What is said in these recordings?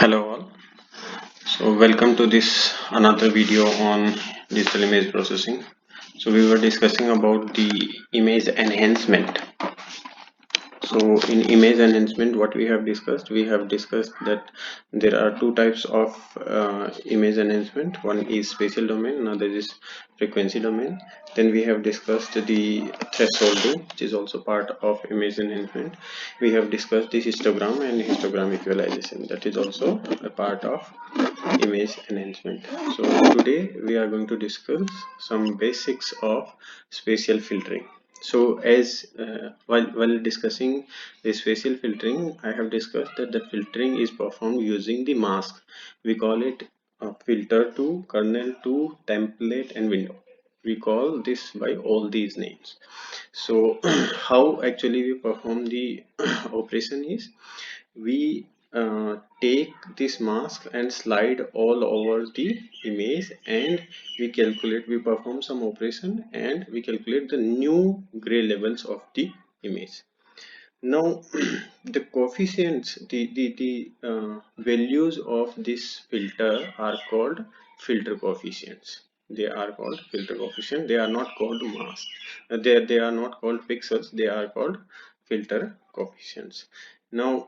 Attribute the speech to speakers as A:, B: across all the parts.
A: Hello all. So welcome to this another video on digital image processing. So we were discussing about the image enhancement. So in image enhancement, what we have discussed that there are two types of image enhancement. One is spatial domain, another is frequency domain. Then we have discussed the thresholding, which is also part of image enhancement. We have discussed the histogram and histogram equalization, that is also a part of image enhancement. So today we are going to discuss some basics of spatial filtering. So as while discussing the spatial filtering, I have discussed that the filtering is performed using the mask. We call it filter to, kernel to, template and window. We call this by all these names. So how actually we perform the operation is, we take this mask and slide all over the image, and we perform some operation and we calculate the new gray levels of the image. Now the coefficients, the values of this filter are called filter coefficients. They are called filter coefficient. They are not called mask. They are not called pixels. They are called filter coefficients. Now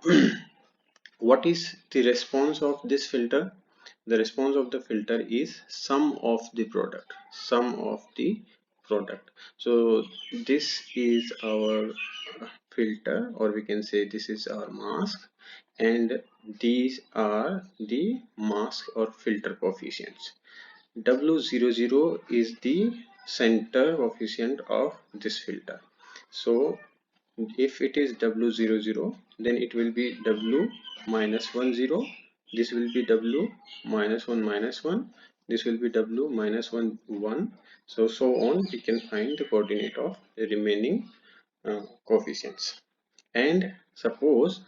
A: what is the response of this filter? The response of the filter is sum of the product. So this is our filter, or we can say this is our mask, and these are the mask or filter coefficients. W00 is the center coefficient of this filter. So if it is W00, then it will be W minus 10. This will be W minus 1 minus 1. This will be W minus 1 1. So on we can find the coordinate of the remaining coefficients. And suppose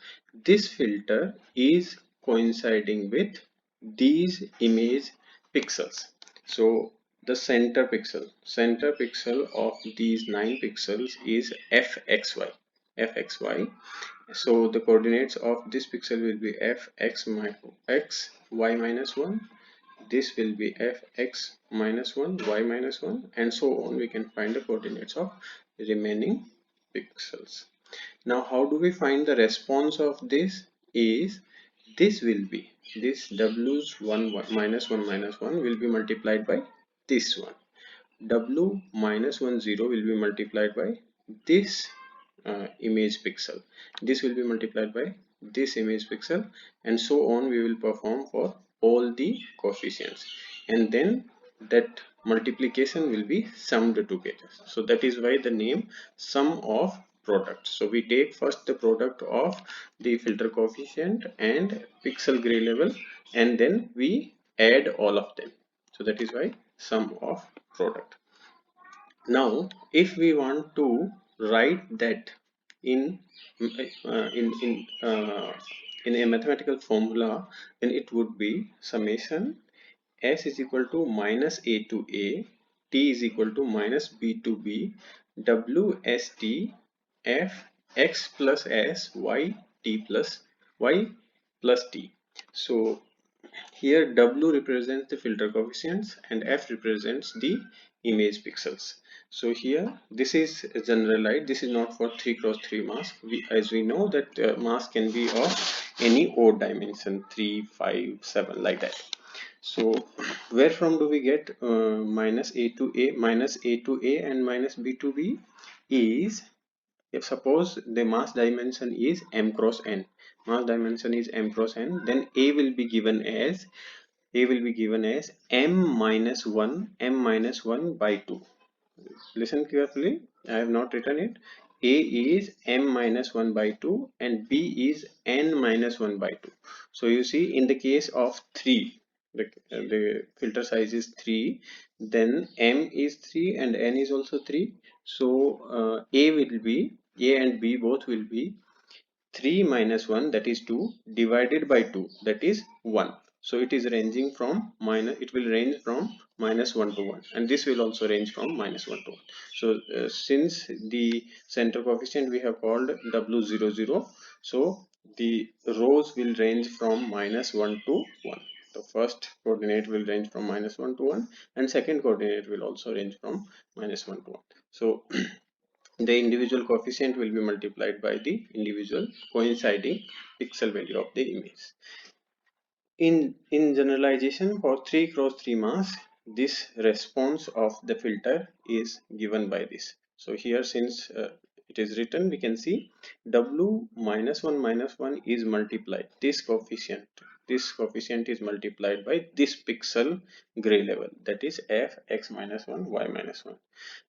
A: this filter is coinciding with these image pixels. So the center pixel of these 9 pixels is fxy. So the coordinates of this pixel will be fx x y minus 1. This will be fx minus 1 y minus 1, and so on. We can find the coordinates of remaining pixels. Now how do we find the response of this? Is this will be this w's 1 minus 1 minus 1 will be multiplied by this one. W minus 1 0 will be multiplied by this image pixel. This will be multiplied by this image pixel, and so on we will perform for all the coefficients, and then that multiplication will be summed together. So that is why the name sum of product. So we take first the product of the filter coefficient and pixel gray level, and then we add all of them. So that is why sum of product. Now if we want to write that in in in uh, in a mathematical formula, then it would be summation s is equal to minus a to a, t is equal to minus b to b, w s t f x plus s y t plus y plus t. So here w represents the filter coefficients and f represents the image pixels. So here this is generalized. This is not for 3x3 mask. As we know that mask can be of any odd dimension, 3 5 7, like that. So where from do we get minus a to a, minus a to a and minus b to b? Is, if suppose the mass dimension is m cross n, mass dimension is m cross n, then a will be given as m minus 1 by 2. Listen carefully, I have not written it. A is m minus 1 by 2 and b is n minus 1 by 2. So you see, in the case of 3, the filter size is 3, then m is 3 and n is also 3. So a and b both will be 3 minus 1, that is 2, divided by 2, that is 1. So it is ranging from it will range from minus 1 to 1, and this will also range from minus 1 to 1. So since the center coefficient we have called W00, so the rows will range from -1 to 1. The first coordinate will range from -1 to 1, and second coordinate will also range from -1 to 1. So the individual coefficient will be multiplied by the individual coinciding pixel value of the image. In generalization, for 3 cross 3 mask, this response of the filter is given by this. So here, since it is written, we can see w minus 1 is multiplied, this coefficient is multiplied by this pixel gray level, that is f x minus 1 y minus 1,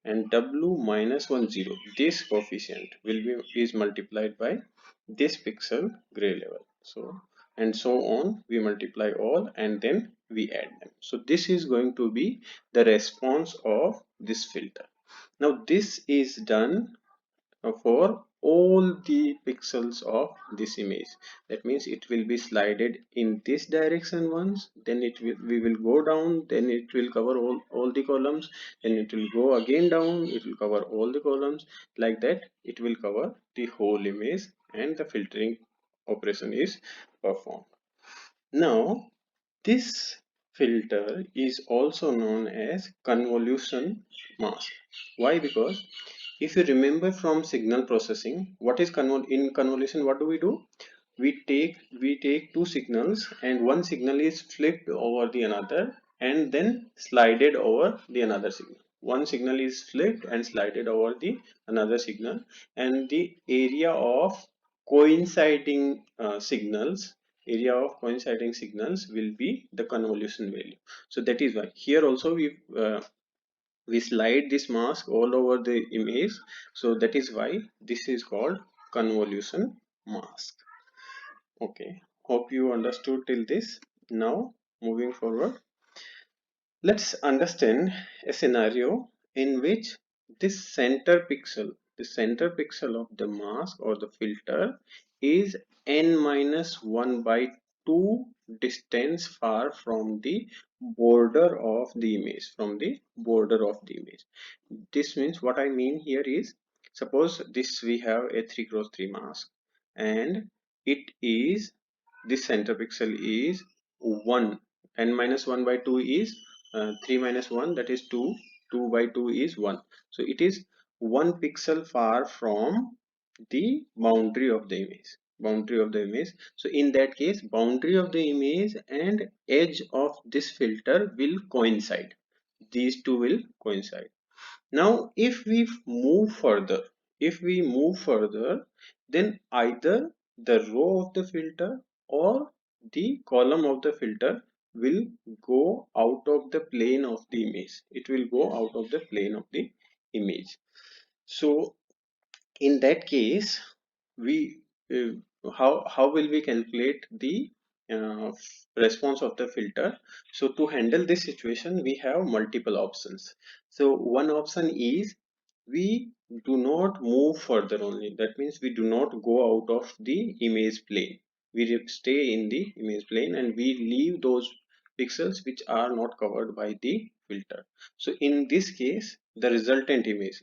A: and w minus 1 0, this coefficient will be is multiplied by this pixel gray level. So and so on, we multiply all and then we add them. So this is going to be the response of this filter. Now this is done for all the pixels of this image. That means it will be slided in this direction once, then we will go down, then it will cover all the columns, then it will go again down, it will cover all the columns. Like that it will cover the whole image and the filtering operation is performed. Now this filter is also known as convolution mask. Why? Because if you remember from signal processing, what is in convolution, what do? We take two signals and one signal is flipped over the another and then slided over the another signal. One signal is flipped and slided over the another signal, and the coinciding signals area of coinciding signals will be the convolution value. So that is why here also we slide this mask all over the image. So that is why this is called convolution mask. Okay, hope you understood till this. Now moving forward, let's understand a scenario in which the center pixel of the mask or the filter is n minus 1 by 2 distance far from the border of the image, This means, what I mean here is, suppose this we have a 3 cross 3 mask, and it is this center pixel is 1, n minus 1 by 2 is 3 minus 1, that is 2, 2 by 2 is 1. So it is 1 pixel far from the boundary of the image. So in that case, boundary of the image and edge of this filter will coincide. These two will coincide. Now if we move further, then either the row of the filter or the column of the filter will go out of the plane of the image. It will go out of the plane of the image. So in that case, we how will we calculate the response of the filter? So to handle this situation, we have multiple options. So one option is, we do not move further only. That means we do not go out of the image plane. We stay in the image plane and we leave those pixels which are not covered by the filter. So in this case, the resultant image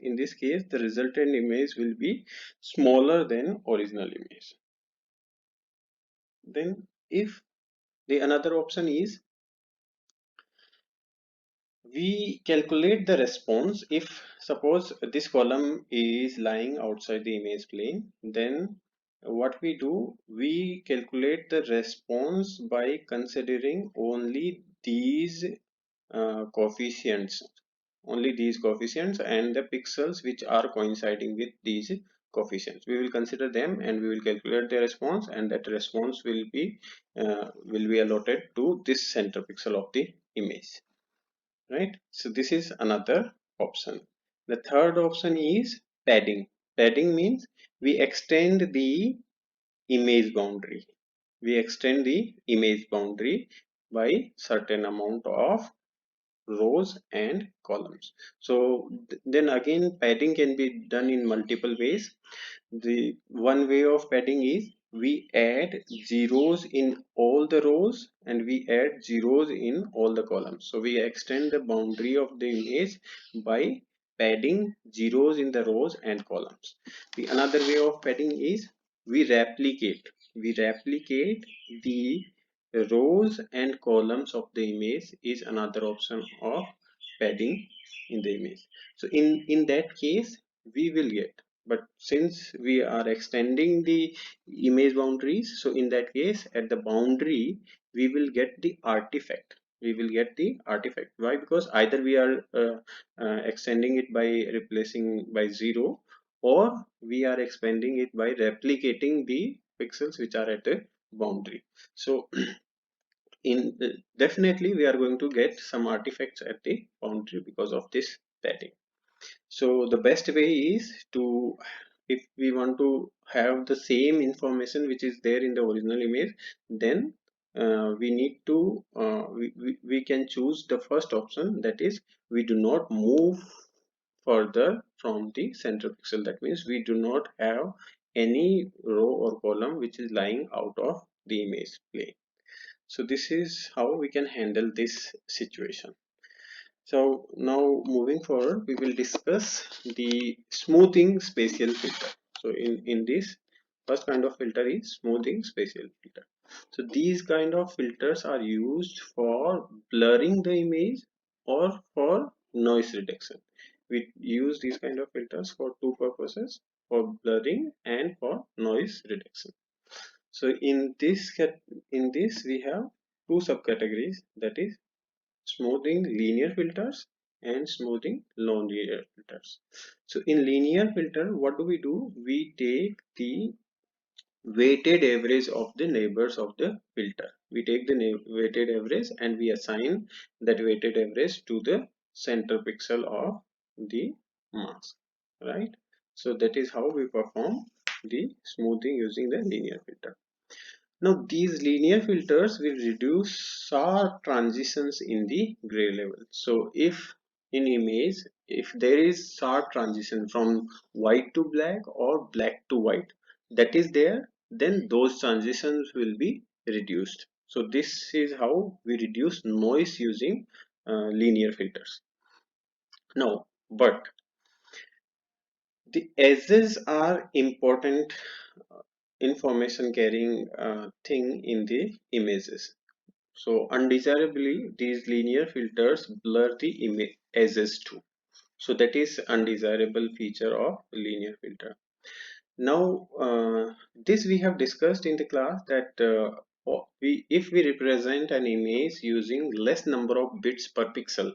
A: will be smaller than original image. Then if the another option is, we calculate the response. If suppose this column is lying outside the image plane, then what we do, we calculate the response by considering only these coefficients and the pixels which are coinciding with these coefficients. We will consider them and we will calculate the response, and that response will be allotted to this center pixel of the image, right? So this is another option. The third option is padding. Padding means we extend the image boundary. By certain amount of rows and columns. So then again, padding can be done in multiple ways. The one way of padding is, we add zeros in all the rows and we add zeros in all the columns. So we extend the boundary of the image by padding zeros in the rows and columns. The another way of padding is, we replicate we replicate the rows and columns of the image is another option of padding in the image. So in that case we will get, but since we are extending the image boundaries, so in that case at the boundary we will get the artifact. We will get the artifact. Why? Because either we are extending it by replacing by 0, or we are expanding it by replicating the pixels which are at the boundary. So in definitely we are going to get some artifacts at the boundary because of this padding. So the best way is to, if we want to have the same information which is there in the original image, then we need to we can choose the first option, that is we do not move further from the center pixel. That means we do not have any row or column which is lying out of the image plane. So this is how we can handle this situation. So now moving forward, we will discuss the smoothing spatial filter. So in this first kind of filter is smoothing spatial filter. So these kind of filters are used for blurring the image or for noise reduction. We use these kind of filters for two purposes: for blurring and for noise reduction. So in this we have two subcategories, that is smoothing linear filters and smoothing non-linear filters. So in linear filter, what do? We take the weighted average of the neighbors of the filter. We take the weighted average and we assign that weighted average to the center pixel of the mask, right? So that is how we perform the smoothing using the linear filter. Now these linear filters will reduce sharp transitions in the gray level. So if in image, if there is sharp transition from white to black or black to white, that is there, then those transitions will be reduced. So this is how we reduce noise using linear filters. Now, but the edges are important information carrying thing in the images. So undesirably, these linear filters blur the image edges too. So that is undesirable feature of linear filter. Now, this we have discussed in the class that if we represent an image using less number of bits per pixel,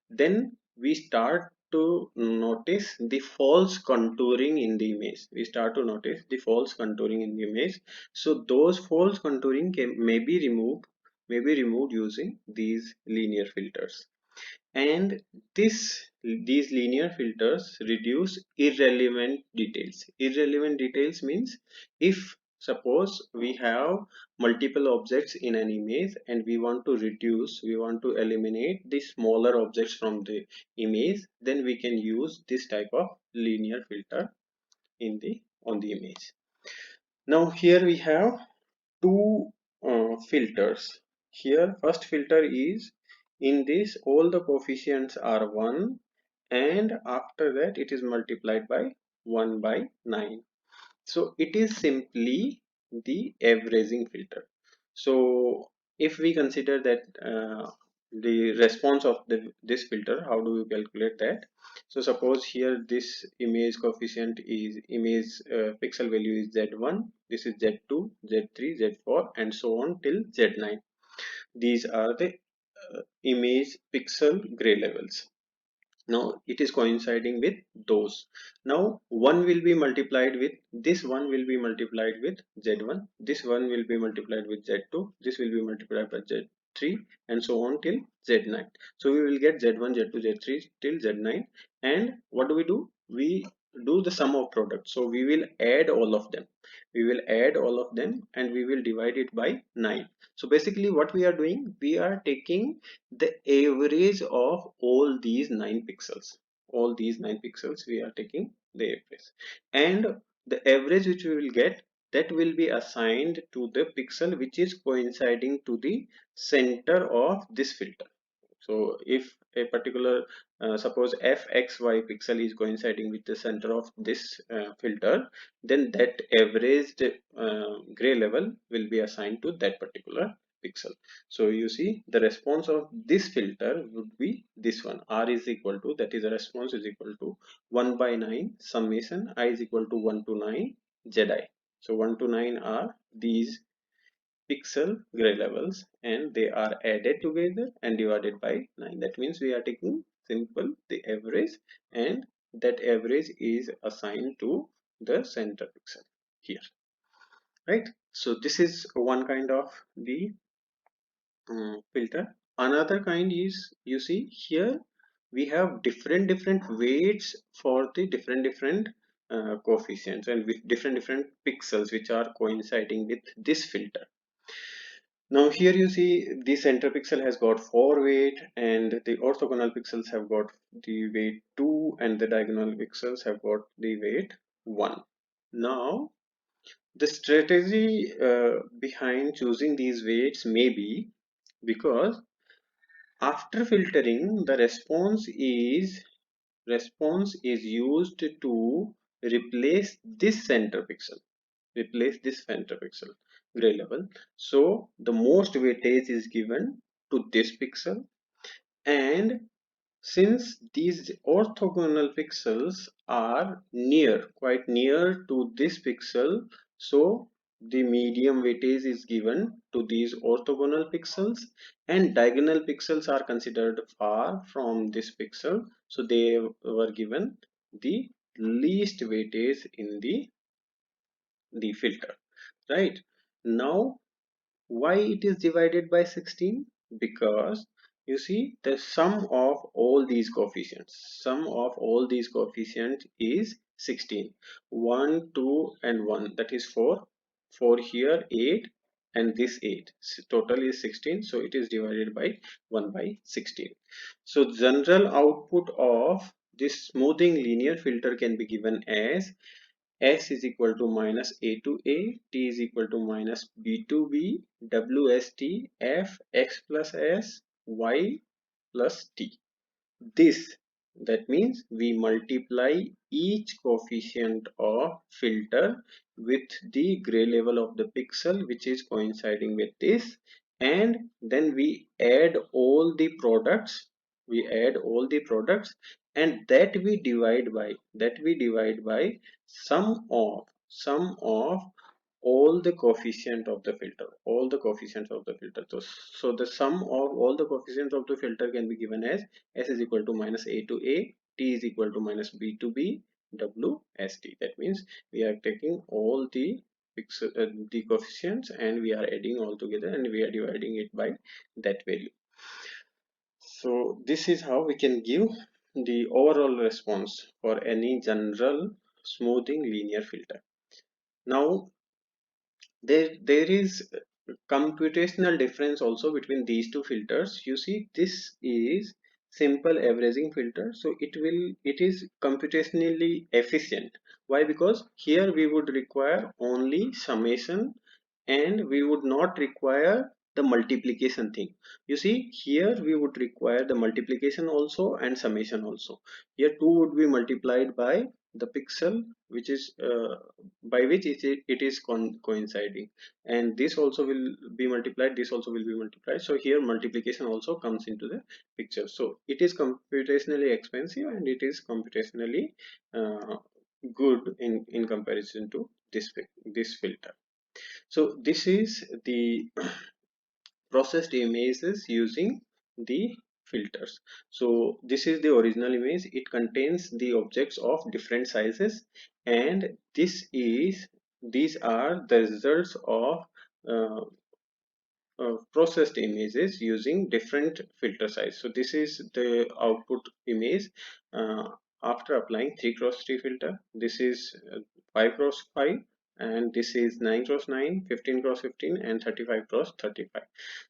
A: then we start to notice the false contouring in the image. We start to notice the false contouring in the image. So those false contouring may be removed using these linear filters. And these linear filters reduce irrelevant details. Irrelevant details means, if suppose we have multiple objects in an image and we want to eliminate the smaller objects from the image, then we can use this type of linear filter on the image. Now here we have two filters. Here first filter is, in this all the coefficients are 1, and after that it is multiplied by 1 by 9. So it is simply the averaging filter. So if we consider that the response of this filter, how do we calculate that? So suppose here this image coefficient is image pixel value is z1, this is z2, z3, z4 and so on till z9. These are the image pixel gray levels. Now it is coinciding with those. Now one will be multiplied with this, one will be multiplied with z1, this one will be multiplied with z2, this will be multiplied by z3 and so on till z9. So we will get z1, z2, z3 till z9. And what do? We do the sum of product. So we will add all of them. We will add all of them and we will divide it by 9. So basically what we are doing, we are taking the average of all these 9 pixels. All these 9 pixels we are taking the average, and the average which we will get, that will be assigned to the pixel which is coinciding to the center of this filter. So if a particular suppose fxy pixel is coinciding with the center of this filter, then that averaged gray level will be assigned to that particular pixel. So you see the response of this filter would be this one. R is equal to, that is the response is equal to 1 by 9 summation I is equal to 1 to 9 zi. So 1 to 9 are these pixel gray levels, and they are added together and divided by 9. That means we are taking simple the average, and that average is assigned to the center pixel here, right? So this is one kind of the filter. Another kind is, you see here we have different weights for the different coefficients, and with different pixels which are coinciding with this filter. Now here you see the center pixel has got 4 weight, and the orthogonal pixels have got the weight 2, and the diagonal pixels have got the weight 1. Now the strategy behind choosing these weights may be because after filtering the response is used to replace this center pixel, gray level. So the most weightage is given to this pixel, and since these orthogonal pixels are quite near to this pixel, so the medium weightage is given to these orthogonal pixels, and diagonal pixels are considered far from this pixel, so they were given the least weightage in the filter, right? Now why it is divided by 16? Because you see the sum of all these coefficients is 16. 1 2 and 1, that is 4 here, 8, and this 8, so total is 16, so it is divided by 1 by 16. So general output of this smoothing linear filter can be given as S is equal to minus A to A, T is equal to minus B to B, WST, F, X plus S, Y plus T. This, that means we multiply each coefficient of filter with the gray level of the pixel which is coinciding with this, and then we add all the products and that we divide by sum of all the coefficient of the filter, so the sum of all the coefficients of the filter can be given as S is equal to minus A to A, T is equal to minus B to B, W S T. That means we are taking all the coefficients and we are adding all together and we are dividing it by that value. So this is how we can give the overall response for any general smoothing linear filter. Now there is computational difference also between these two filters. You see, this is simple averaging filter, so it is computationally efficient. Why? Because here we would require only summation and we would not require the multiplication thing. You see, here we would require the multiplication also and summation also. Here 2 would be multiplied by the pixel which is by which it is coinciding, and this also will be multiplied, this also will be multiplied, so here multiplication also comes into the picture. So it is computationally expensive and it is computationally good in comparison to this filter. So this is the processed images using the filters. So this is the original image. It contains the objects of different sizes, and these are the results of uh, processed images using different filter size. So this is the output image after applying 3 cross 3 filter. This is 5 cross 5, and this is 9 cross 9, 15 cross 15, and 35 cross 35.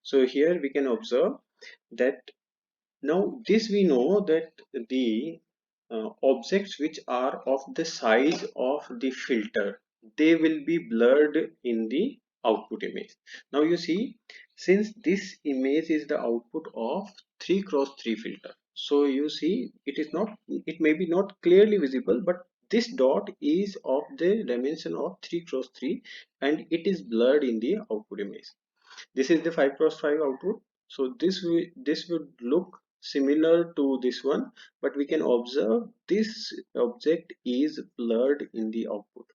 A: So here we can observe that now this we know that the objects which are of the size of the filter, they will be blurred in the output image. Now you see, since this image is the output of 3 cross 3 filter, So you see, it may be not clearly visible, but this dot is of the dimension of 3 cross 3 and it is blurred in the output image. This is the 5 cross 5 output. So this would look similar to this one, but we can observe this object is blurred in the output.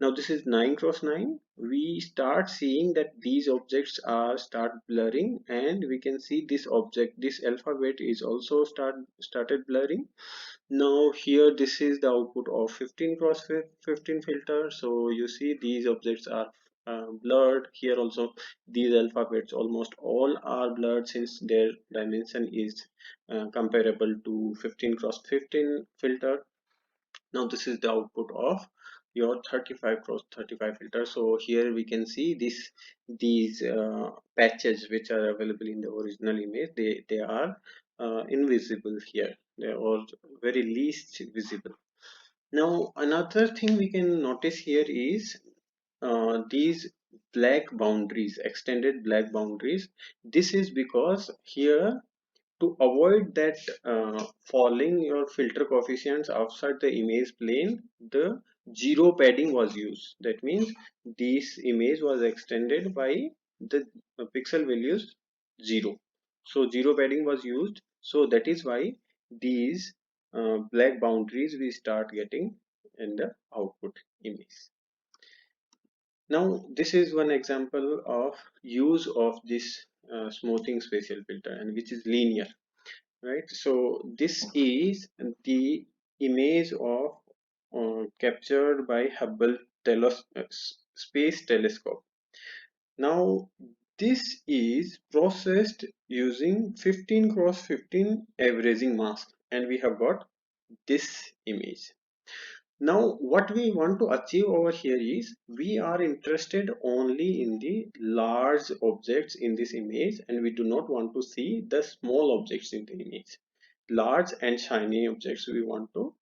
A: Now this is 9 cross 9. We start seeing that these objects are start blurring, and we can see this object, this alphabet is also started blurring. Now here this is the output of 15 cross 15 filter. So you see these objects are blurred. Here also these alphabets almost all are blurred since their dimension is comparable to 15 cross 15 filter. Now this is the output of your 35 cross 35 filter. So here we can see these patches which are available in the original image, they are invisible here. They are very least visible. Now another thing we can notice here is these black boundaries, extended black boundaries. This is because here, to avoid that falling your filter coefficients outside the image plane, the zero padding was used. That means this image was extended by the pixel values 0. So zero padding was used. So that is why these black boundaries we start getting in the output image. Now this is one example of use of this smoothing spatial filter, and which is linear, right? So this is the image of captured by Hubble space telescope. Now this is processed using 15 cross 15 averaging mask, and we have got this image. Now what we want to achieve over here is we are interested only in the large objects in this image, and we do not want to see the small objects in the image. Large and shiny objects we want to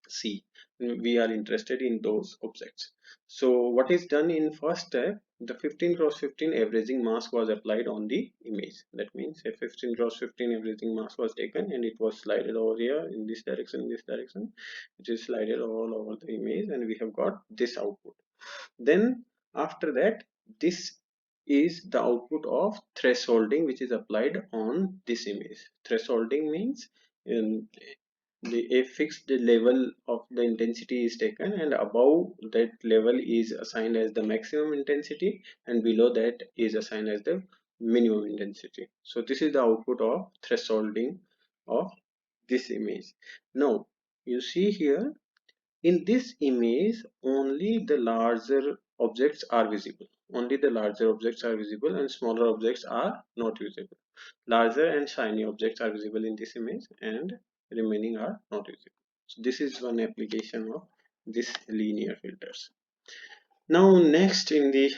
A: see. We are interested in those objects. So what is done in first step, the 15 cross 15 averaging mask was applied on the image. That means a 15 cross 15 averaging mask was taken and it was slided over here in this direction, which is slided all over the image, and we have got this output. Then after that, this is the output of thresholding which is applied on this image. Thresholding means um, a fixed level of the intensity is taken, and above that level is assigned as the maximum intensity, and below that is assigned as the minimum intensity. So this is the output of thresholding of this image. Now you see here, in this image only the larger objects are visible. Only the larger objects are visible and smaller objects are not visible. Larger and shiny objects are visible in this image and remaining are not visible. So this is one application of this linear filters. Now next in the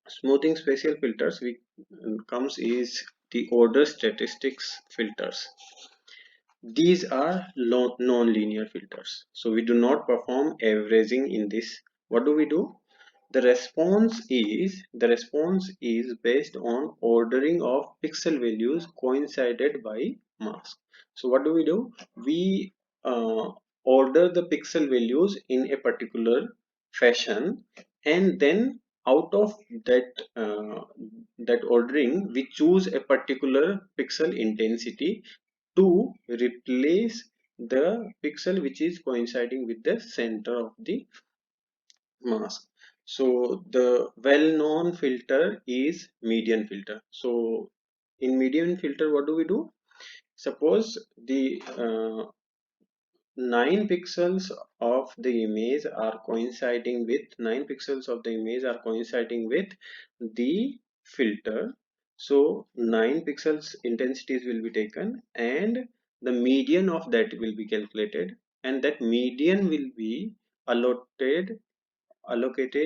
A: smoothing spatial filters we comes is the order statistics filters. These are non-linear filters. So we do not perform averaging in this. What do we do? The response is based on ordering of pixel values coincided by mask. So what do? We order the pixel values in a particular fashion, and then out of that ordering we choose a particular pixel intensity to replace the pixel which is coinciding with the center of the mask. So the well-known filter is median filter. So in median filter, what do we do? Suppose the 9 pixels of the image are coinciding with the filter. So 9 pixels intensities will be taken, and the median of that will be calculated, and that median will be allocated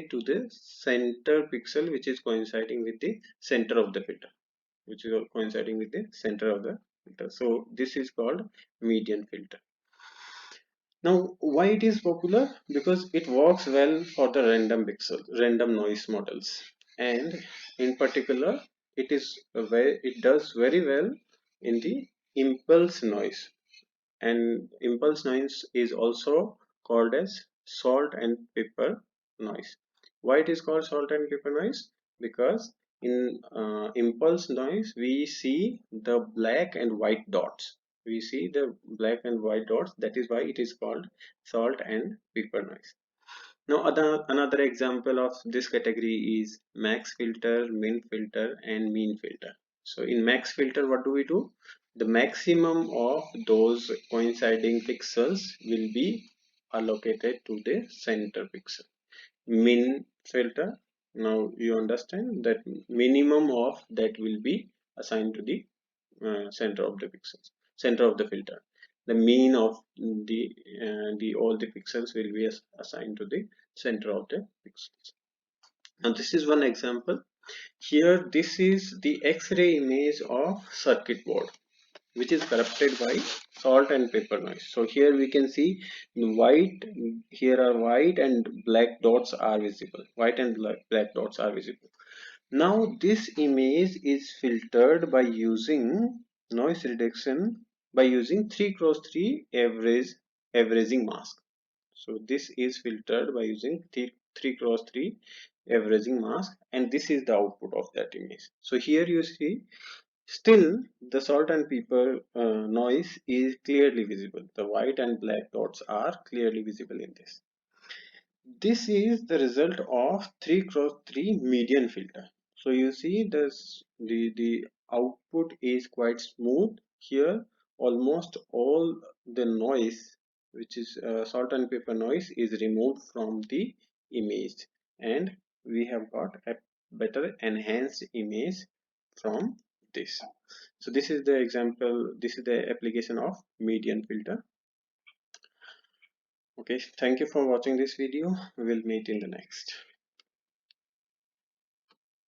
A: to the center pixel which is coinciding with the center of the filter, so this is called median filter. Now why it is popular? Because it works well for the random noise models, and in particular it does very well in the impulse noise, and impulse noise is also called as salt and pepper noise. Why it is called salt and pepper noise? Because in impulse noise we see the black and white dots. We see the black and white dots. That is why it is called salt and pepper noise. Now, another example of this category is max filter, min filter, and mean filter. So in max filter, what do we do? The maximum of those coinciding pixels will be allocated to the center pixel. Min filter, now you understand that minimum of that will be assigned to the center of the pixels, center of the filter. The mean of the all the pixels will be assigned to the center of the pixels. Now this is one example. Here this is the X-ray image of circuit board, which is corrupted by salt and pepper noise. So here we can see the white, here are white and black dots are visible. White and black dots are visible. Now this image is filtered by using noise reduction by using 3x3 averaging mask. So this is filtered by using 3x3 averaging mask, and this is the output of that image. So here you see still the salt and pepper noise is clearly visible. The white and black dots are clearly visible in this. This is the result of 3x3 median filter. So you see this the output is quite smooth here. Almost all the noise, which is salt and pepper noise, is removed from the image, and we have got a better enhanced image from this. So this is the example, this is the application of median filter. Okay, thank you for watching this video. We will meet in the next.